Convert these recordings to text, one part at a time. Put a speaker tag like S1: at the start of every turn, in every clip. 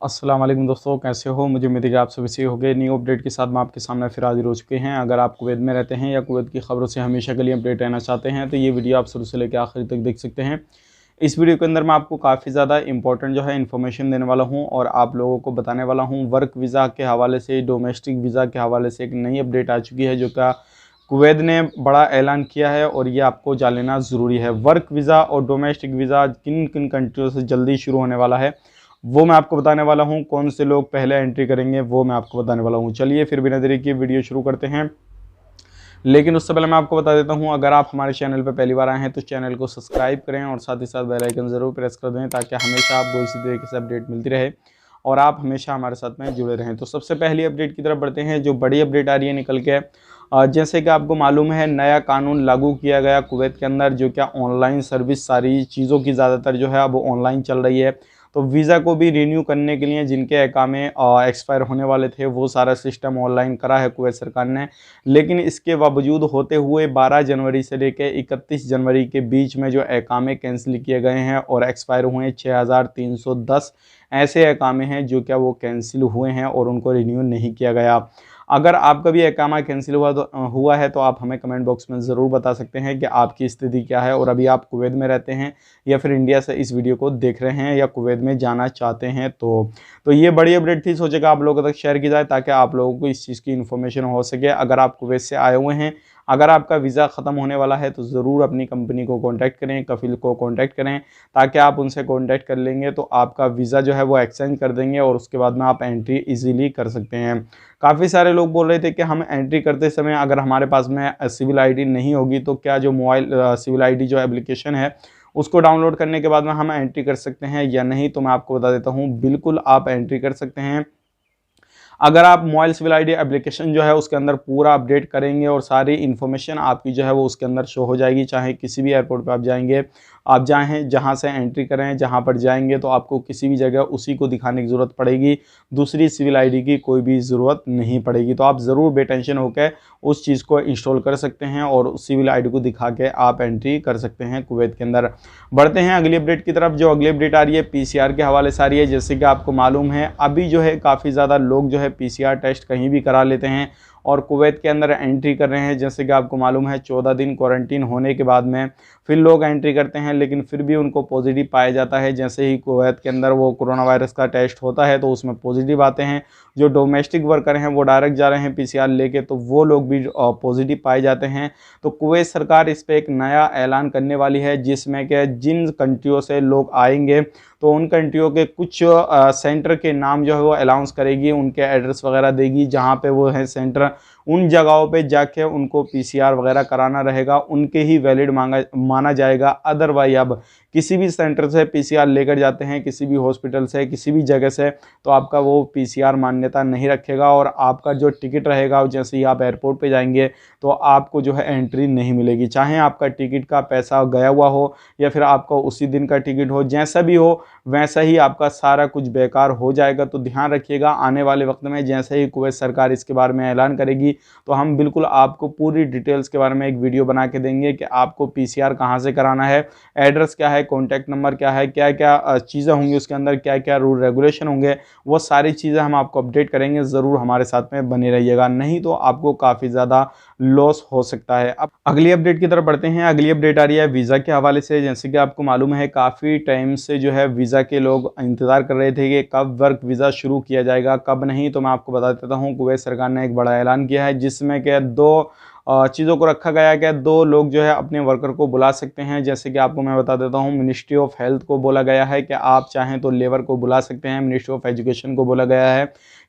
S1: अस्सलाम वालेकुम दोस्तों, कैसे हो। मुझे उम्मीद है कि आप सभी सही हो गए। न्यू अपडेट के साथ मैं आपके सामने फिर हाजिर हो चुके हैं। अगर आप कुवैत में रहते हैं या कुवैत की खबरों से हमेशा के लिए अपडेट रहना चाहते हैं तो ये वीडियो आप शुरू से लेकर आखिर तक देख सकते हैं। इस वीडियो के अंदर मैं आपको काफ़ी ज़्यादा इंपॉर्टेंट जो है इन्फॉर्मेशन देने वाला हूँ और आप लोगों को बताने वाला हूँ वर्क वीज़ा के हवाले से, डोमेस्टिक वीज़ा के हवाले से एक नई अपडेट आ चुकी है जो क्या कुवैत ने बड़ा ऐलान किया है और ये आपको जान लेना ज़रूरी है। वर्क वीज़ा और डोमेस्टिक वीज़ा किन किन कंट्रियों से जल्दी शुरू होने वाला है वो मैं आपको बताने वाला हूँ। कौन से लोग पहले एंट्री करेंगे वो मैं आपको बताने वाला हूँ। चलिए फिर बिना देरी किए वीडियो शुरू करते हैं। लेकिन उससे पहले मैं आपको बता देता हूँ, अगर आप हमारे चैनल पर पहली बार आए हैं तो चैनल को सब्सक्राइब करें और साथ ही साथ बेल आइकन ज़रूर प्रेस कर दें ताकि हमेशा आपको इसी तरीके से अपडेट मिलती रहे और आप हमेशा हमारे साथ में जुड़े रहें। तो सबसे पहली अपडेट की तरफ बढ़ते हैं। जो बड़ी अपडेट आ रही है निकल के, जैसे कि आपको मालूम है नया कानून लागू किया गया कुवैत के अंदर, जो क्या ऑनलाइन सर्विस सारी चीज़ों की ज़्यादातर जो है अब ऑनलाइन चल रही है। तो वीज़ा को भी रिन्यू करने के लिए जिनके अकामे एक्सपायर होने वाले थे वो सारा सिस्टम ऑनलाइन करा है कुवैत सरकार ने। लेकिन इसके बावजूद होते हुए 12 जनवरी से लेकर 31 जनवरी के बीच में जो अकामे कैंसिल किए गए हैं और एक्सपायर हुए हैं 6310 ऐसे अकामे हैं जो क्या वो कैंसिल हुए हैं और उनको रिन्यू नहीं किया गया। अगर आपका भी अकामा कैंसिल हुआ है तो आप हमें कमेंट बॉक्स में ज़रूर बता सकते हैं कि आपकी स्थिति क्या है और अभी आप कुवैत में रहते हैं या फिर इंडिया से इस वीडियो को देख रहे हैं या कुवैत में जाना चाहते हैं। तो ये बड़ी अपडेट थी, सोचेगा आप लोगों तक शेयर की जाए ताकि आप लोगों को इस चीज़ की इन्फॉर्मेशन हो सके। अगर आप कुवैत से आए हुए हैं, अगर आपका वीज़ा ख़त्म होने वाला है तो ज़रूर अपनी कंपनी को कांटेक्ट करें, कफिल को कांटेक्ट करें ताकि आप उनसे कांटेक्ट कर लेंगे तो आपका वीज़ा जो है वो एक्सचेंज कर देंगे और उसके बाद में आप एंट्री इजीली कर सकते हैं। काफ़ी सारे लोग बोल रहे थे कि हम एंट्री करते समय अगर हमारे पास में सिविल आईडी नहीं होगी तो क्या जो मोबाइल सिविल आईडी जो एप्लीकेशन है उसको डाउनलोड करने के बाद में हम एंट्री कर सकते हैं या नहीं। तो मैं आपको बता देता हूँ, बिल्कुल आप एंट्री कर सकते हैं। अगर आप मोबाइल सिविल आईडी एप्लीकेशन जो है उसके अंदर पूरा अपडेट करेंगे और सारी इन्फॉर्मेशन आपकी जो है वो उसके अंदर शो हो जाएगी। चाहे किसी भी एयरपोर्ट पे आप जाएंगे, आप जाएँ जहाँ से एंट्री करें, जहाँ पर जाएंगे तो आपको किसी भी जगह उसी को दिखाने की ज़रूरत पड़ेगी, दूसरी सिविल आईडी की कोई भी ज़रूरत नहीं पड़ेगी। तो आप ज़रूर बेटेंशन होकर उस चीज़ को इंस्टॉल कर सकते हैं और उस सिविल आईडी को दिखा के आप एंट्री कर सकते हैं कुवैत के अंदर। बढ़ते हैं अगली अपडेट की तरफ। जो अगली अपडेट आ रही है पीसीआर के हवाले से आ रही है। जैसे कि आपको मालूम है अभी जो है काफ़ी ज़्यादा लोग जो है पीसीआर टेस्ट कहीं भी करा लेते हैं और कुवैत के अंदर एंट्री कर रहे हैं। जैसे कि आपको मालूम है 14 दिन क्वारंटीन होने के बाद में फिर लोग एंट्री करते हैं, लेकिन फिर भी उनको पॉजिटिव पाया जाता है। जैसे ही कुवैत के अंदर वो कोरोना वायरस का टेस्ट होता है तो उसमें पॉजिटिव आते हैं। जो डोमेस्टिक वर्कर हैं वो डायरेक्ट जा रहे हैं पीसीआर लेके, तो वो लोग भी पॉजिटिव पाए जाते हैं। तो कुवैत सरकार इस पर एक नया ऐलान करने वाली है जिसमें कि जिन कंट्रियों से लोग आएंगे तो उन कंट्रियों के कुछ सेंटर के नाम जो है वो अनाउंस करेगी, उनके एड्रेस वगैरह देगी जहाँ पे वो है सेंटर। उन जगहों पे जाके उनको पीसीआर वगैरह कराना रहेगा, उनके ही वैलिड माना जाएगा। अदरवाइज अब किसी भी सेंटर से पीसीआर लेकर जाते हैं, किसी भी हॉस्पिटल से, किसी भी जगह से, तो आपका वो पीसीआर मान्यता नहीं रखेगा और आपका जो टिकट रहेगा जैसे ही आप एयरपोर्ट पे जाएंगे तो आपको जो है एंट्री नहीं मिलेगी। चाहे आपका टिकट का पैसा गया हुआ हो या फिर आपका उसी दिन का टिकट हो, जैसा भी हो वैसा ही आपका सारा कुछ बेकार हो जाएगा। तो ध्यान रखिएगा, आने वाले वक्त में जैसे ही कुवैत सरकार इसके बारे में ऐलान करेगी तो हम बिल्कुल आपको पूरी डिटेल्स के बारे में एक वीडियो बना के देंगे कि आपको पीसीआर कहाँ से कराना है, एड्रेस क्या है, कॉन्टैक्ट नंबर क्या है, क्या क्या चीज़ें होंगी उसके अंदर, क्या क्या रूल रेगुलेशन होंगे, वो सारी चीज़ें हम आपको अपडेट करेंगे। ज़रूर हमारे साथ में बने रहिएगा, नहीं तो आपको काफ़ी ज़्यादा लॉस हो सकता है। अब अगली अपडेट की तरफ बढ़ते हैं। अगली अपडेट आ रही है वीज़ा के हवाले से। जैसे कि आपको मालूम है काफ़ी टाइम से जो है वीज़ा के लोग इंतज़ार कर रहे थे कि कब वर्क वीज़ा शुरू किया जाएगा कब नहीं। तो मैं आपको बता देता हूँ, कुवैत सरकार ने एक बड़ा ऐलान किया है जिसमें कि दो चीज़ों को रखा गया है कि दो लोग जो है अपने वर्कर को बुला सकते हैं। जैसे कि आपको मैं बता देता हूँ, मिनिस्ट्री ऑफ हेल्थ को बोला गया है कि आप चाहें तो लेबर को बुला सकते हैं। मिनिस्ट्री ऑफ एजुकेशन को बोला गया है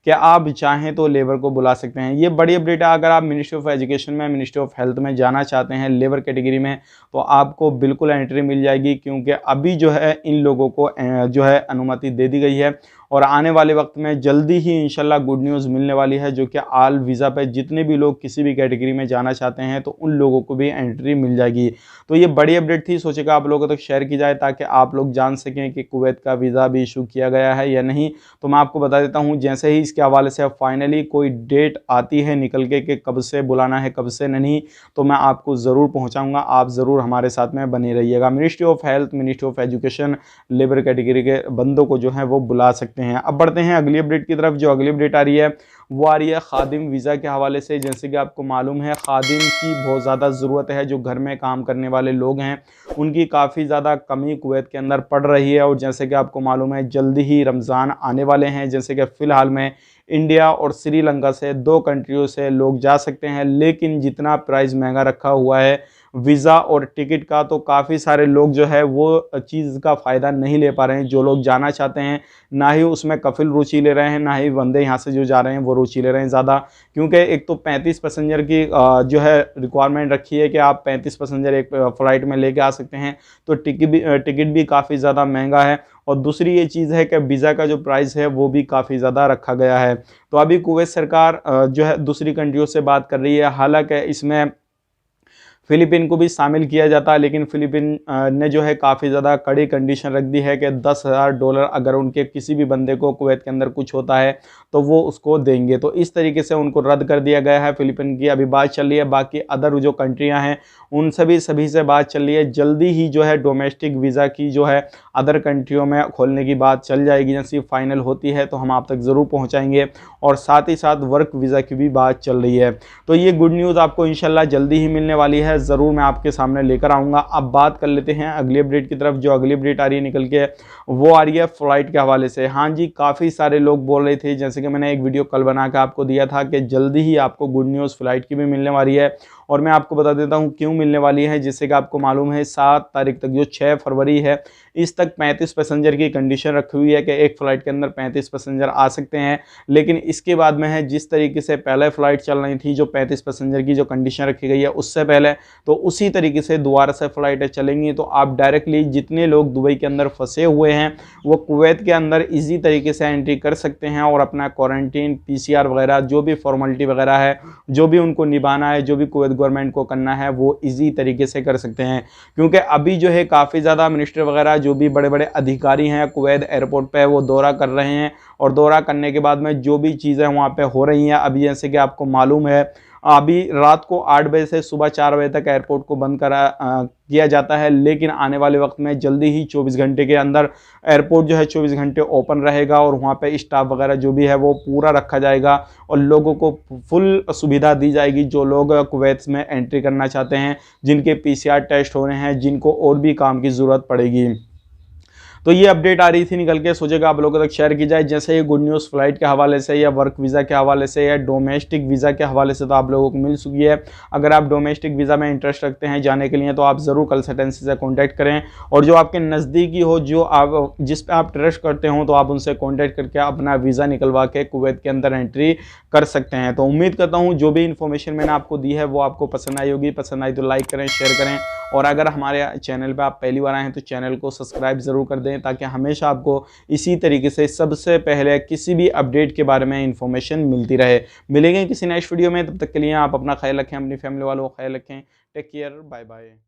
S1: कि आप चाहें तो लेबर को बुला सकते हैं। ये बड़ी अपडेट है। अगर आप मिनिस्ट्री ऑफ एजुकेशन में, मिनिस्ट्री ऑफ हेल्थ में जाना चाहते हैं लेबर कैटेगरी में तो आपको बिल्कुल एंट्री मिल जाएगी, क्योंकि अभी जो है इन लोगों को जो है अनुमति दे दी गई है और आने वाले वक्त में जल्दी ही इंशाल्लाह गुड न्यूज़ मिलने वाली है, जो कि आल वीज़ा पे जितने भी लोग किसी भी कैटेगरी में जाना चाहते हैं तो उन लोगों को भी एंट्री मिल जाएगी। तो ये बड़ी अपडेट थी, सोचेगा आप लोगों तक शेयर की जाए ताकि आप लोग जान सकें कि कुवैत का वीज़ा भी इशू किया गया है या नहीं। तो मैं आपको बता देता हूँ, जैसे ही इसके हवाले से फाइनली कोई डेट आती है निकल के कि कब से बुलाना है कब से नहीं, तो मैं आपको ज़रूर पहुँचाऊँगा। आप ज़रूर हमारे साथ में बने रहिएगा। Ministry of health, ministry of education labour category के बंदों को जो है वो बुला सकते सकते हैं। अब बढ़ते हैं अगली अपडेट की तरफ। जो अगली अपडेट आ रही है वो आ रही है खादिम वीज़ा के हवाले से। जैसे कि आपको मालूम है खादिम की बहुत ज़्यादा ज़रूरत है, जो घर में काम करने वाले लोग हैं उनकी काफ़ी ज़्यादा कमी कुवैत के अंदर पड़ रही है। और जैसे कि आपको मालूम है जल्दी ही रमज़ान आने वाले हैं, जैसे कि फ़िलहाल में इंडिया और श्रीलंका से 2 कंट्रियों से लोग जा सकते हैं, लेकिन जितना प्राइस महंगा रखा हुआ है वीज़ा और टिकट का, तो काफ़ी सारे लोग जो है वो चीज़ का फ़ायदा नहीं ले पा रहे हैं। जो लोग जाना चाहते हैं ना ही उसमें कफिल रुचि ले रहे हैं, ना ही बंदे यहाँ से जो जा रहे हैं वो रुचि ले रहे हैं ज़्यादा, क्योंकि एक तो 35 पैसेंजर की जो है रिक्वायरमेंट रखी है कि आप 35 पैसेंजर एक फ़्लाइट में लेके आ सकते हैं, तो टिकट भी काफ़ी ज़्यादा महंगा है। और दूसरी ये चीज़ है कि वीज़ा का जो प्राइस है वो भी काफ़ी ज़्यादा रखा गया है। तो अभी कुवैत सरकार जो है दूसरी कंट्रियों से बात कर रही है, हालांकि इसमें फ़िलीपीन को भी शामिल किया जाता है, लेकिन फ़िलीपीन ने जो है काफ़ी ज़्यादा कड़ी कंडीशन रख दी है कि $10,000 अगर उनके किसी भी बंदे को कुवैत के अंदर कुछ होता है तो वो उसको देंगे। तो इस तरीके से उनको रद्द कर दिया गया है। फ़िलीपीन की अभी बात चल रही है, बाकी अदर जो कंट्रियां हैं उन सभी से बात चल रही है। जल्दी ही जो है डोमेस्टिक वीज़ा की जो है अदर कंट्रियों में खोलने की बात चल जाएगी। जैसे फाइनल होती है तो हम आप तक ज़रूर पहुँचाएँगे। और साथ ही साथ वर्क वीज़ा की भी बात चल रही है। तो ये गुड न्यूज़ आपको इंशाल्लाह जल्दी ही मिलने वाली है, ज़रूर मैं आपके सामने लेकर आऊँगा। अब बात कर लेते हैं अगली अपडेट की तरफ। जो अगली अपडेट आ रही है निकल के वो आ रही है फ़्लाइट के हवाले से। हाँ जी, काफ़ी सारे लोग बोल रहे थे, जैसे कि मैंने एक वीडियो कल बना के आपको दिया था कि जल्दी ही आपको गुड न्यूज़ फ़्लाइट की भी मिलने वाली है। और मैं आपको बता देता हूँ क्यों मिलने वाली है। जिससे कि आपको मालूम है 7 तारीख तक जो 6 फरवरी है इस तक 35 पैसेंजर की कंडीशन रखी हुई है कि एक फ़्लाइट के अंदर 35 पैसेंजर आ सकते हैं। लेकिन इसके बाद में है जिस तरीके से पहले फ़्लाइट चल रही थी, जो 35 पैसेंजर की जो कंडीशन रखी गई है उससे पहले, तो उसी तरीके से दोबारा से फ़्लाइटें चलेंगी। तो आप डायरेक्टली जितने लोग दुबई के अंदर फंसे हुए हैं वो कुवैत के अंदर ईजी तरीके से एंट्री कर सकते हैं और अपना क्वारंटीन PCR वगैरह जो भी फॉर्मेलिटी वगैरह है, जो भी उनको निभाना है, जो भी कुवैत गवर्नमेंट को करना है वो इजी तरीके से कर सकते हैं। क्योंकि अभी जो है काफ़ी ज़्यादा मिनिस्टर वगैरह जो भी बड़े बड़े अधिकारी हैं कुवैत एयरपोर्ट पे वो दौरा कर रहे हैं। और दौरा करने के बाद में जो भी चीज़ें वहाँ पे हो रही हैं, अभी जैसे कि आपको मालूम है अभी रात को 8 बजे से सुबह 4 बजे तक एयरपोर्ट को बंद किया जाता है, लेकिन आने वाले वक्त में जल्दी ही 24 घंटे के अंदर एयरपोर्ट जो है 24 घंटे ओपन रहेगा और वहाँ पे स्टाफ वगैरह जो भी है वो पूरा रखा जाएगा और लोगों को फुल सुविधा दी जाएगी। जो लोग कुवैत में एंट्री करना चाहते हैं, जिनके PCR टेस्ट हो रहे हैं, जिनको और भी काम की ज़रूरत पड़ेगी। तो ये अपडेट आ रही थी निकल के, सोचेगा आप लोगों तक शेयर की जाए। जैसे ये गुड न्यूज़ फ्लाइट के हवाले से या वर्क वीज़ा के हवाले से या डोमेस्टिक वीज़ा के हवाले से तो आप लोगों को मिल चुकी है। अगर आप डोमेस्टिक वीज़ा में इंटरेस्ट रखते हैं जाने के लिए तो आप ज़रूर कंसल्टेंसी से कॉन्टैक्ट करें। और जो आपके नज़दीकी हो, जो आप जिस पर आप ट्रस्ट करते हो, तो आप उनसे कॉन्टैक्ट करके अपना वीज़ा निकलवा के कुवैत के अंदर एंट्री कर सकते हैं। तो उम्मीद करता हूँ जो भी इन्फॉर्मेशन मैंने आपको दी है वो आपको पसंद आई होगी। पसंद आई तो लाइक करें, शेयर करें। और अगर हमारे चैनल पर आप पहली बार आए हैं तो चैनल को सब्सक्राइब ज़रूर कर दें, ताकि हमेशा आपको इसी तरीके से सबसे पहले किसी भी अपडेट के बारे में इंफॉर्मेशन मिलती रहे। मिलेंगे किसी नेक्स्ट वीडियो में, तब तक के लिए आप अपना ख्याल रखें, अपनी फैमिली वालों का ख्याल रखें। Take care, bye bye.